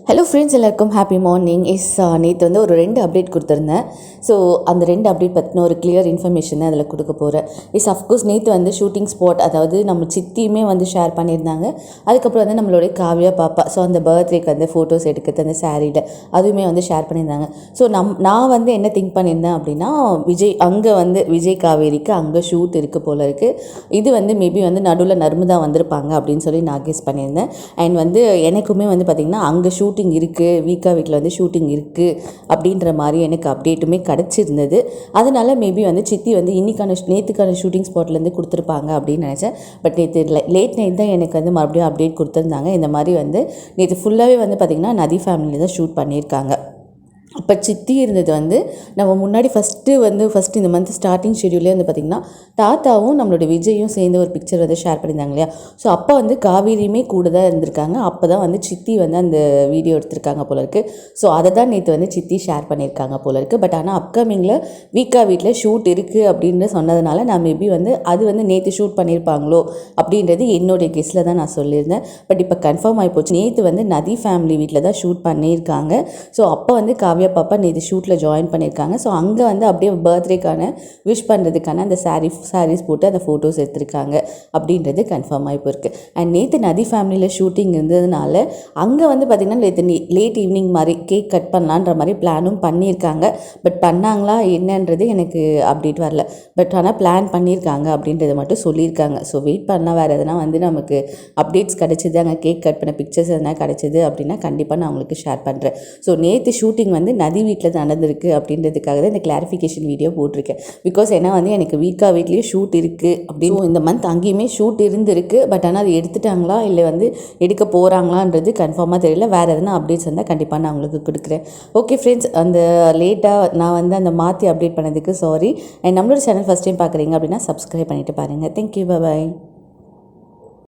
Hello friends, எல்லாருக்கும் happy morning. நேற்று வந்து ஒரு 2 அப்டேட் கொடுத்துருந்தேன். ஸோ அந்த 2 அப்டேட் பற்றின ஒரு கிளியர் இன்ஃபர்மேஷன் அதில் கொடுக்க போகிறேன். அஃப்கோர்ஸ் நேற்று வந்து ஷூட்டிங் ஸ்பாட், அதாவது நம்ம சித்தியுமே வந்து ஷேர் பண்ணியிருந்தாங்க. அதுக்கப்புறம் வந்து நம்மளுடைய காவ்யா பாப்பா, ஸோ அந்த பர்த்டேக்கு வந்து ஃபோட்டோஸ் எடுக்கிறது அந்த சாரியில் அதுவுமே வந்து ஷேர் பண்ணியிருந்தாங்க. ஸோ நான் வந்து என்ன திங்க் பண்ணியிருந்தேன் அப்படின்னா, அங்கே வந்து விஜய் காவேரிக்கு அங்கே ஷூட் இருக்குது போல இருக்குது. இது வந்து மேபி வந்து நடுவில் நர்மதா வந்திருப்பாங்க அப்படின்னு சொல்லி நான் கெஸ் பண்ணியிருந்தேன். அண்ட் வந்து எனக்குமே வந்து பார்த்திங்கன்னா அங்கே ஷூட்டிங் இருக்குது, வீக்கா வீட்டில் வந்து ஷூட்டிங் இருக்குது அப்படின்ற மாதிரி எனக்கு அப்டேட்டுமே கிடச்சிருந்தது. அதனால் மேபி வந்து சித்தி வந்து நேற்றுக்கான ஷூட்டிங் ஸ்பாட்லேருந்து கொடுத்துருப்பாங்க அப்படின்னு நினச்சேன். பட் நேற்று லேட் நைட் தான் எனக்கு வந்து மறுபடியும் அப்டேட் கொடுத்துருந்தாங்க. இந்த மாதிரி வந்து நேற்று ஃபுல்லாகவே வந்து பார்த்திங்கன்னா நதி ஃபேமிலி தான் ஷூட் பண்ணியிருக்காங்க. அப்போ சித்தி இருந்தது வந்து நம்ம முன்னாடி ஃபஸ்ட்டு இந்த மந்த் ஸ்டார்டிங் ஷெடியூலே வந்து பார்த்திங்கன்னா தாத்தாவும் நம்மளோட விஜயும் சேர்ந்து ஒரு பிக்சர் வந்து ஷேர் பண்ணியிருந்தாங்க இல்லையா. ஸோ அப்போ வந்து காவேரியுமே கூட தான் இருந்திருக்காங்க. அப்போ தான் வந்து சித்தி வந்து அந்த வீடியோ எடுத்திருக்காங்க போல இருக்குது. ஸோ அதை தான் நேற்று வந்து சித்தி ஷேர் பண்ணியிருக்காங்க போல இருக்குது. பட் ஆனால் அப்கமிங்கில் வீக்கா வீட்டில் ஷூட் இருக்குது அப்படின்னு சொன்னதுனால நான் மேபி வந்து அது வந்து நேற்று ஷூட் பண்ணியிருப்பாங்களோ அப்படின்றது என்னுடைய கெஸ்ஸில் தான் நான் சொல்லியிருந்தேன். பட் இப்போ கன்ஃபார்ம் ஆகிப்போச்சு, நேற்று வந்து நதி ஃபேமிலி வீட்டில் தான் ஷூட் பண்ணியிருக்காங்க. ஸோ அப்போ வந்து காவ்யா பாப்பா நேற்று ஷூட்டில் ஜாயின் பண்ணியிருக்காங்க. ஸோ அங்கே வந்து அப்படியே பர்த்டேக்கான விஷ் பண்ணுறதுக்கான அந்த சாரீஸ் போட்டு அந்த ஃபோட்டோஸ் எடுத்திருக்காங்க அப்படின்றது கன்ஃபார்ம் ஆகி போயிருக்கு. அண்ட் நேற்று நதி ஃபேமிலியில் ஷூட்டிங் இருந்ததுனால அங்கே வந்து பார்த்திங்கன்னா நேற்று லேட் ஈவினிங் மாதிரி கேக் கட் பண்ணலான்ற மாதிரி பிளானும் பண்ணியிருக்காங்க. பட் பண்ணாங்களா என்னன்றது எனக்கு அப்டேட் வரல. பட் ஆனால் பிளான் பண்ணியிருக்காங்க அப்படின்றத மட்டும் சொல்லியிருக்காங்க. ஸோ வெயிட் பண்ணால் வேறு எதனா வந்து நமக்கு அப்டேட்ஸ் கிடச்சிது, அங்கே கேக் கட் பண்ண பிக்சர்ஸ் எதனா கிடச்சிது அப்படின்னா கண்டிப்பாக நான் உங்களுக்கு ஷேர் பண்ணுறேன். ஸோ நேற்று ஷூட்டிங் வந்து நதி வீட்டில் நடந்திருக்கு அப்படின்றதுக்காக தான் இந்த கிளாரிஃபிகேஷன் வீடியோ போட்டிருக்கேன். பிகாஸ் ஏன்னா வந்து எனக்கு வீக்கா வீட்லேயே ஷூட் இருக்குது அப்படின்னு இந்த மந்த் அங்கேயுமே ஷூட் இருந்திருக்கு. பட் ஆனால் அது எடுத்துட்டாங்களா இல்லை வந்து எடுக்க போகிறாங்களான்றது கன்ஃபார்மாக தெரியல. வேறு எதனா அப்டேட்ஸ் வந்தால் கண்டிப்பாக நான் உங்களுக்கு கொடுக்குறேன். ஓகே ஃப்ரெண்ட்ஸ், அந்த லேட்டாக நான் வந்து அந்த மாற்றி அப்டேட் பண்ணதுக்கு சாரி. அண்ட் நம்மளோட சேனல் ஃபஸ்ட் டைம் பார்க்குறீங்க அப்படின்னா சப்ஸ்கிரைப் பண்ணிவிட்டு பாருங்கள். தேங்க்யூ, பாய்.